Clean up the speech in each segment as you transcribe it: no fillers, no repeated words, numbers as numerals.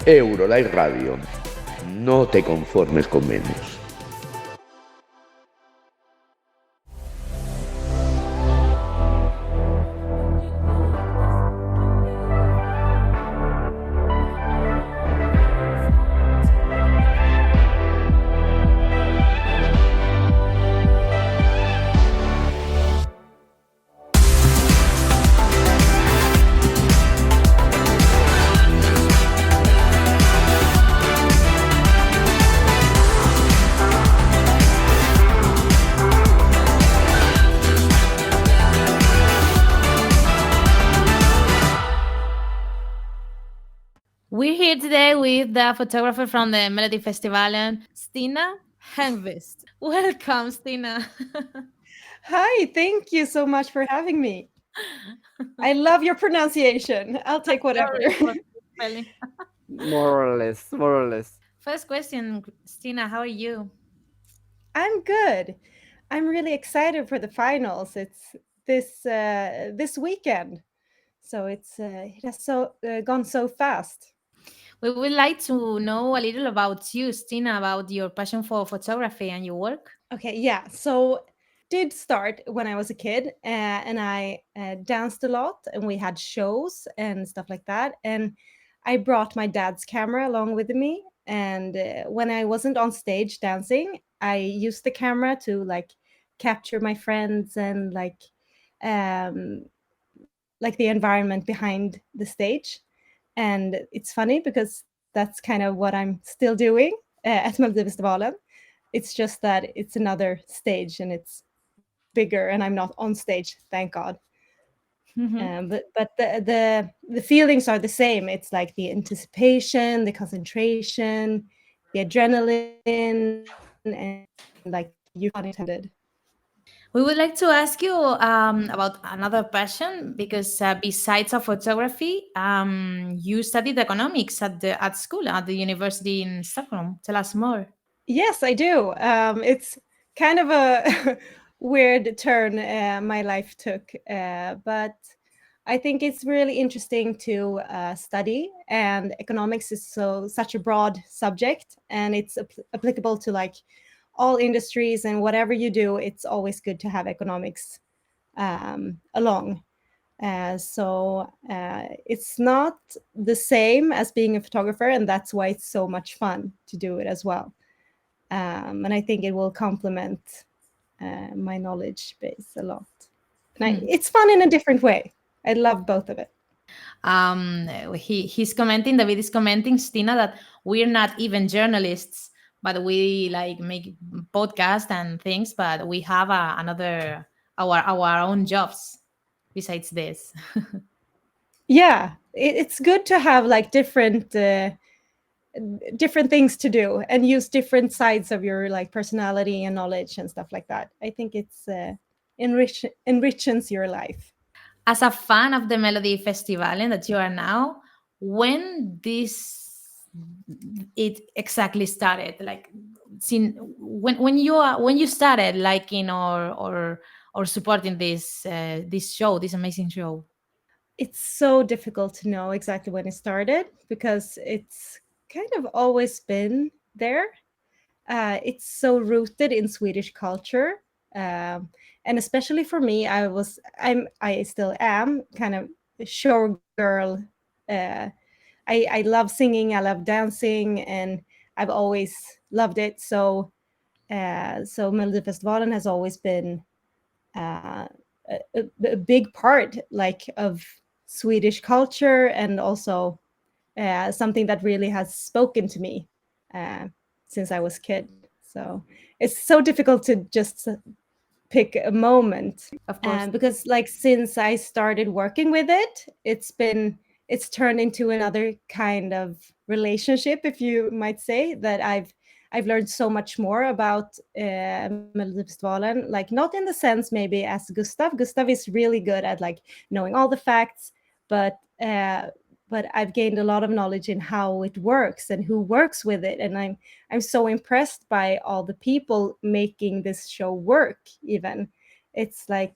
EuroLive Radio. No te conformes con menos. We're here today with the photographer from the Melodifestivalen, Stina Stjernkvist. Welcome, Stina. Hi, thank you so much for having me. I love your pronunciation. I'll take whatever. Sorry for the spelling. More or less. First question, Stina, how are you? I'm good. I'm really excited for the finals. It's this weekend, so it has gone so fast. We would like to know a little about you, Stina, about your passion for photography and your work. Okay, yeah. So did start when I was a kid, and I danced a lot, and we had shows and stuff like that. And I brought my dad's camera along with me. And when I wasn't on stage dancing, I used the camera to like capture my friends and um, like the environment behind the stage. And it's funny because that's kind of what I'm still doing at Melodifestivalen. It's just that it's another stage and it's bigger, and I'm not on stage, thank God. But the feelings are the same. It's like the anticipation, the concentration, the adrenaline, and like you pun intended. We would like to ask you about another passion because besides of photography, you studied economics at school at the university in Stockholm. Tell us more. Yes, I do. It's kind of a weird turn my life took, but I think it's really interesting to study. And economics is such a broad subject, and it's applicable to like all industries. And whatever you do, it's always good to have economics along. It's not the same as being a photographer, and that's why it's so much fun to do it as well. And I think it will complement my knowledge base a lot. And it's fun in a different way. I love both of it. He's commenting, David is commenting, Stina, that we're not even journalists, but we like make podcasts and things, but we have another our own jobs besides this. Yeah, it's good to have like different things to do and use different sides of your like personality and knowledge and stuff like that. I think it's enriches your life. As a fan of the Melodifestivalen that you are now, when this it exactly started, like when you started liking or supporting this show, this amazing show. It's so difficult to know exactly when it started because it's kind of always been there. It's so rooted in Swedish culture, and especially for me, I still am kind of a showgirl. Uh, I love singing, I love dancing, and I've always loved it. So Melodifestivalen has always been uh, a big part like of Swedish culture, and also something that really has spoken to me uh, since I was a kid. So it's so difficult to just pick a moment, Of course. because like since I started working with it, it's turned into another kind of relationship, if you might say, that I've learned so much more about Melodifestivalen, like not in the sense maybe as Gustav is really good at like knowing all the facts, but I've gained a lot of knowledge in how it works and who works with it. And I'm so impressed by all the people making this show work. Even it's like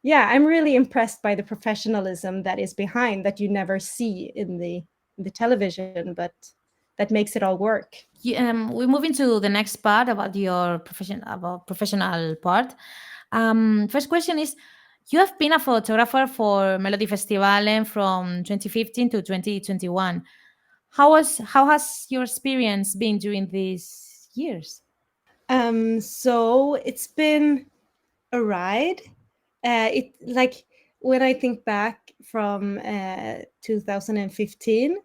yeah, I'm really impressed by the professionalism that is behind, that you never see in the the television, but that makes it all work. We move into the next part about your professional part. First question is, you have been a photographer for Melodifestivalen from 2015 to 2021. How has your experience been during these years? So it's been a ride. It like when I think back from 2015,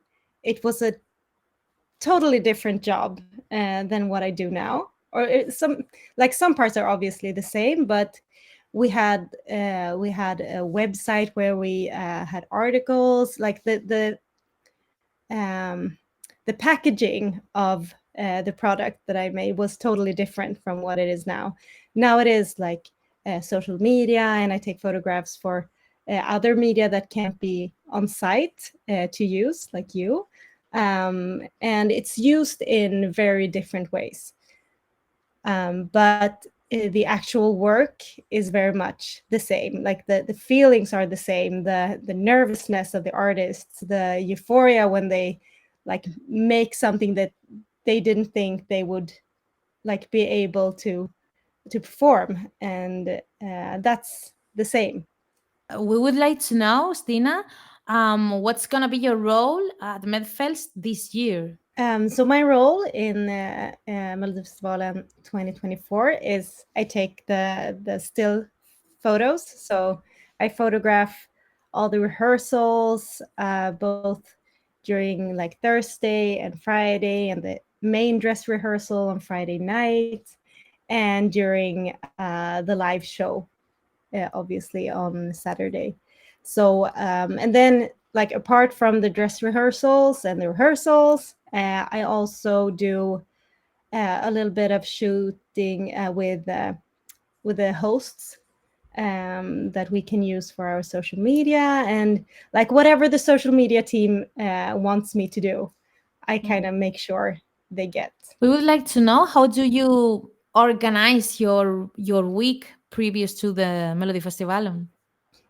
it was a totally different job than what I do now. Or some parts are obviously the same, but we had a website where we had articles. Like the packaging of the product that I made was totally different from what it is now. Now it is like social media, and I take photographs for other media that can't be on site to use, like you. And it's used in very different ways. But the actual work is very much the same. Like the feelings are the same, the nervousness of the artists, the euphoria when they like make something that they didn't think they would like be able to perform, and that's the same. We would like to know, Stina, what's gonna be your role at Melfest this year? So my role in Melodifestivalen 2024 is I take the still photos. So I photograph all the rehearsals, both during like Thursday and Friday, and the main dress rehearsal on Friday night, and during the live show, obviously on Saturday. So and then like apart from the dress rehearsals and the rehearsals, I also do a little bit of shooting with the hosts that we can use for our social media, and like whatever the social media team wants me to do, I kind of make sure they get. We would like to know, how do you organize your week previous to the Melodifestivalen?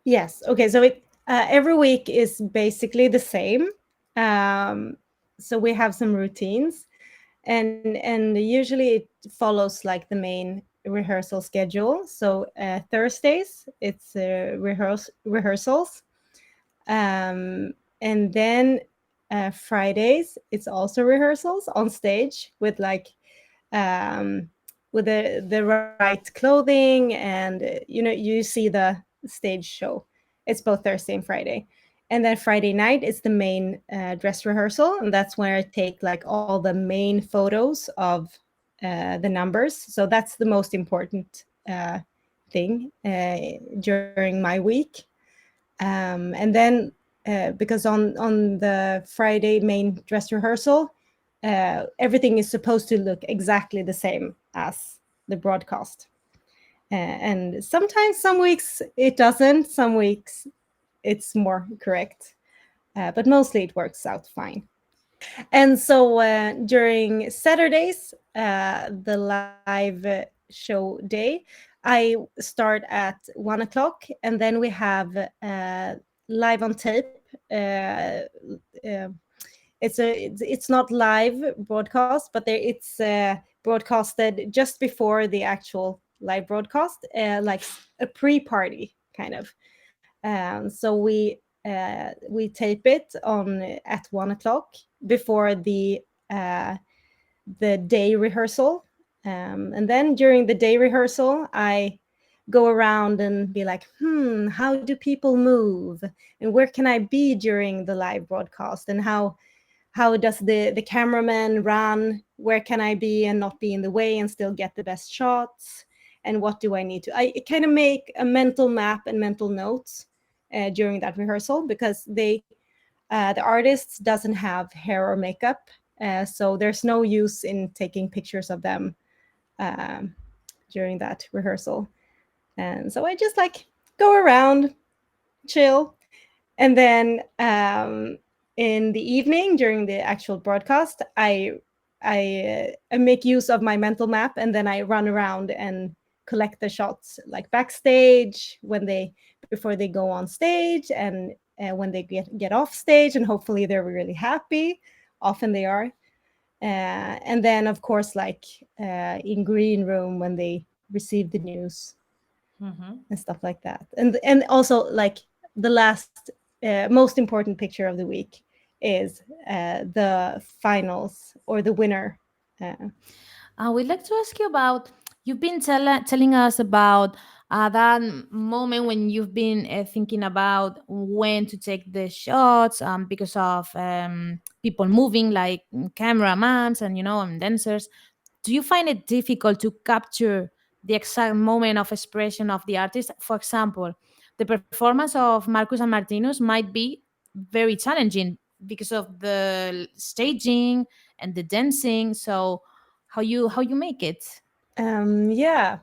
Yes. Okay. So it every week is basically the same. So we have some routines, and usually it follows like the main rehearsal schedule. So Thursdays it's rehearsals, and then Fridays it's also rehearsals on stage with like with the right clothing, and you see the stage show. It's both Thursday and Friday. And then Friday night is the main dress rehearsal, and that's where I take like all the main photos of the numbers. So that's the most important thing during my week. And then because on the Friday main dress rehearsal, everything is supposed to look exactly the same as the broadcast. And sometimes, some weeks it doesn't, some weeks it's more correct. But mostly it works out fine. And so during Saturdays, the live show day, I start at 1:00, and then we have live on tape. It's not live broadcast, but it's broadcasted just before the actual live broadcast, like a pre-party kind of. So we tape it on at 1:00 before the day rehearsal, and then during the day rehearsal, I go around and be like, how do people move, and where can I be during the live broadcast, and how does the cameraman run, where can I be and not be in the way and still get the best shots, and what do I need to. I kind of make a mental map and mental notes during that rehearsal, because the artists doesn't have hair or makeup, so there's no use in taking pictures of them during that rehearsal. And so I just like go around, chill, and then in the evening during the actual broadcast, I make use of my mental map, and then I run around and collect the shots like backstage before they go on stage, and when they get off stage, and hopefully they're really happy. Often they are. And then, of course, like in green room when they receive the news and stuff like that. And also, like, the last most important picture of the week is the finals or the winner. We'd like to ask you about, you've been telling us about that moment when you've been thinking about when to take the shots because of people moving, like cameramans and, and dancers. Do you find it difficult to capture the exact moment of expression of the artist? For example, the performance of Marcus and Martinus might be very challenging because of the staging and the dancing. So how you make it? Yeah,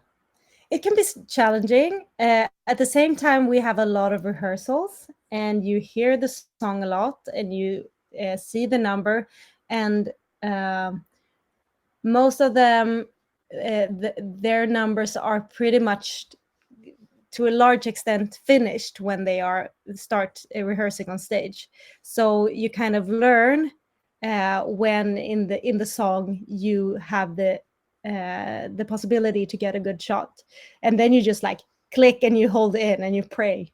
it can be challenging. At the same time, we have a lot of rehearsals, and you hear the song a lot, and you see the number, and most of them, their numbers are pretty much, to a large extent, finished when they start rehearsing on stage. So you kind of learn when in the song you have the possibility to get a good shot, and then you just like click and you hold in and you pray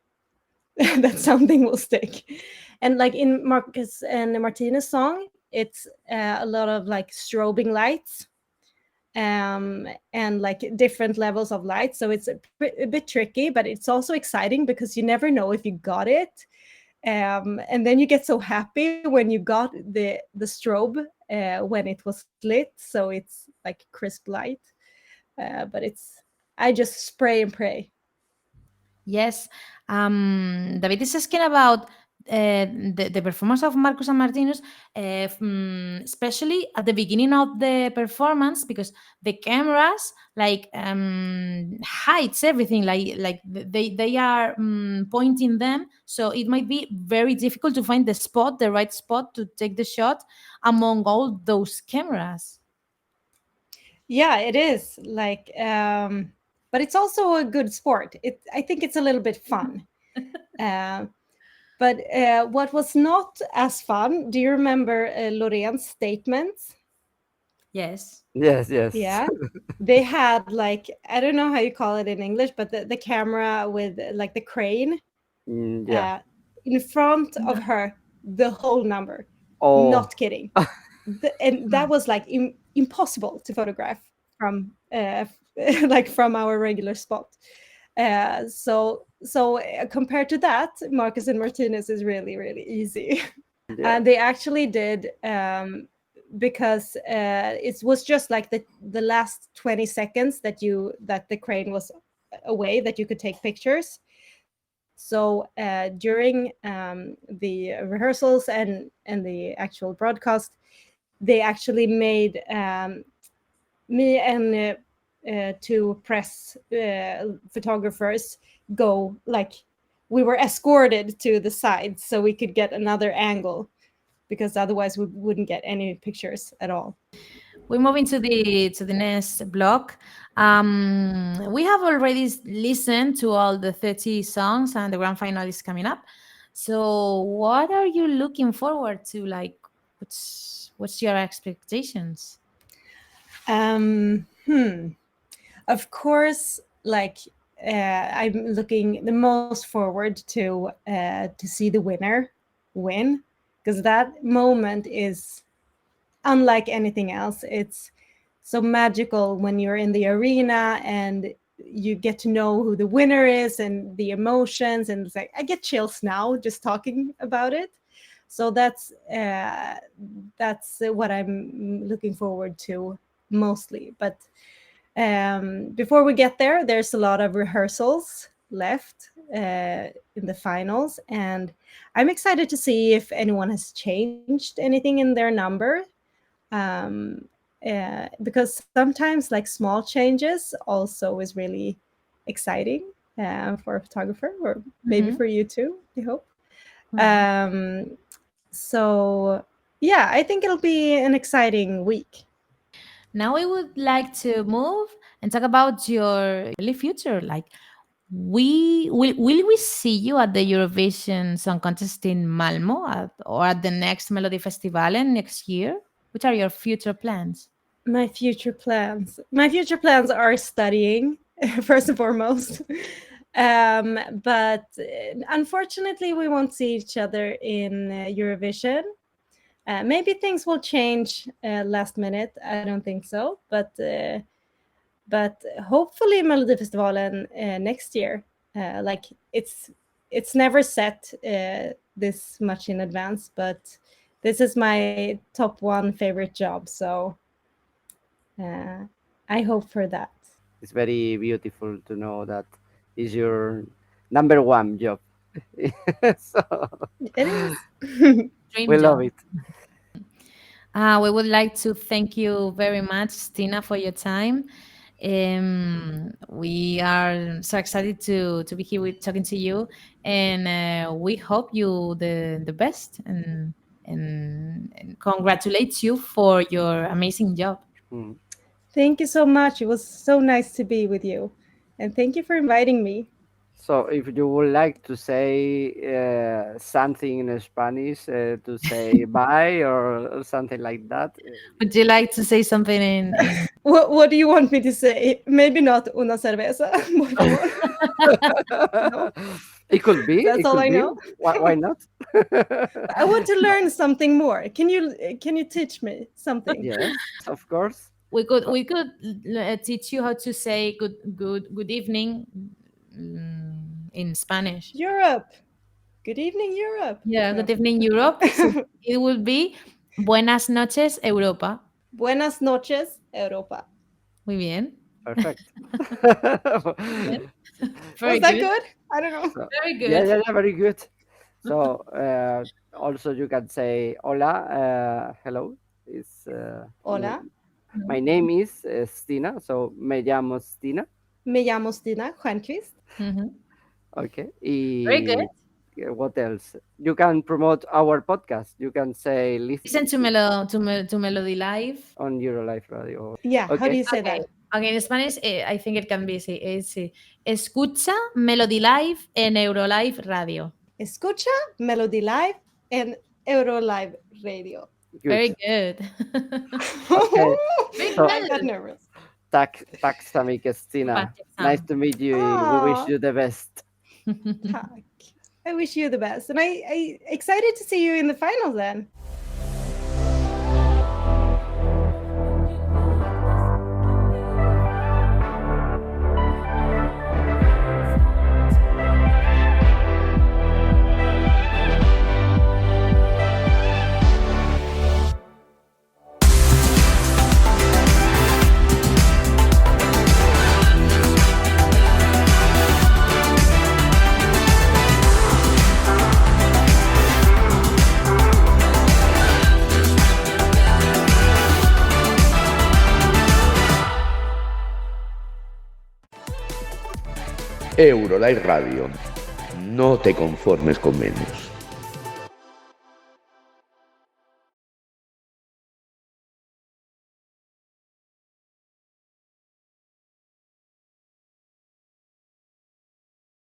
that something will stick. And like in Marcus and Martina's song, it's a lot of like strobing lights, and like different levels of light. So it's a bit tricky, but it's also exciting because you never know if you got it. And then you get so happy when you got the strobe when it was lit. So it's like crisp light. But I just spray and pray. Yes. David is asking about the performance of Marcus and Martinus, especially at the beginning of the performance, because the cameras like hides everything, like they are pointing them, so it might be very difficult to find the right spot to take the shot among all those cameras. Yeah, it is like, but it's also a good sport. I think it's a little bit fun. uh, but what was not as fun, do you remember Lorene's statements? Yes. Yes, yes. Yeah, they had like, I don't know how you call it in English, but the camera with like the crane Yeah. uh, in front of her the whole number. Oh. Not kidding. And that was like impossible to photograph from like from our regular spot. So compared to that, Marcus and Martinez is really really easy. Yeah. They actually did, because it was just like the last 20 seconds that the crane was away, that you could take pictures. So during the rehearsals and the actual broadcast, they actually made me and two press photographers go, like, we were escorted to the side so we could get another angle, because otherwise we wouldn't get any pictures at all. We're moving to the next block. We have already listened to all the 30 songs, and the grand final is coming up. So, what are you looking forward to? Like, what's your expectations? um hmm of course, like, I'm looking the most forward to see the winner win, because that moment is unlike anything else. It's so magical when you're in the arena and you get to know who the winner is and the emotions, and it's like I get chills now just talking about it. So that's what I'm looking forward to mostly. But before we get there, there's a lot of rehearsals left in the finals, and I'm excited to see if anyone has changed anything in their number, um, because sometimes like small changes also is really exciting for a photographer, or maybe Mhm. for you too, I hope. Mhm. So yeah, I think it'll be an exciting week. Now we would like to move and talk about your early future. Like, will we see you at the Eurovision Song Contest in Malmo or at the next Melodifestivalen next year? What are your future plans? My future plans are studying first and foremost. But unfortunately, we won't see each other in Eurovision. Maybe things will change last minute. I don't think so, but hopefully Melodifestivalen next year. Like it's never set this much in advance, but this is my top one favorite job, so I hope for that. It's very beautiful to know that is your number one job. So It is. Dream we job. love it. We would like to thank you very much, Stina, for your time. We are so excited to be here talking to you, and we hope you the best and congratulate you for your amazing job. Mm. Thank you so much. It was so nice to be with you, and thank you for inviting me. So, if you would like to say something in Spanish, to say bye or something like that. Would you like to say something in What do you want me to say? Maybe not una cerveza, por favor. No? It could be. That's it all could I be. know. Why not? I want to learn something more. Can you teach me something? Yes, of course. we could teach you how to say good evening in Spanish. Europe. Good evening, Europe. Yeah, No. good evening, Europe. So it will be Buenas noches, Europa. Buenas noches, Europa. Muy bien. Perfect. Very Was that good. good? I don't know. So, Very good. yeah, very good. So, also you can say hola, hello. It's Hola. my name is Stina, so me llamo Stina. Me llamo Stina Stjernkvist. Mhm. Okay. Very good. What else? You can promote our podcast. You can say Listen to MelodiLive. on EuroLife Radio. Yeah, how Okay. do you say Okay. that? Okay, in Spanish, I think it can be escucha MelodiLive en Eurolive Radio. Escucha MelodiLive and Eurolive Radio. Good. Very good. Okay. So- I got nervous. Tack så mycket, Stina. Nice to meet you. We wish Aw. you the best. Tack. I wish you the best. And I excited to see you in the final then. EuroLive Radio. No te conformes con menos.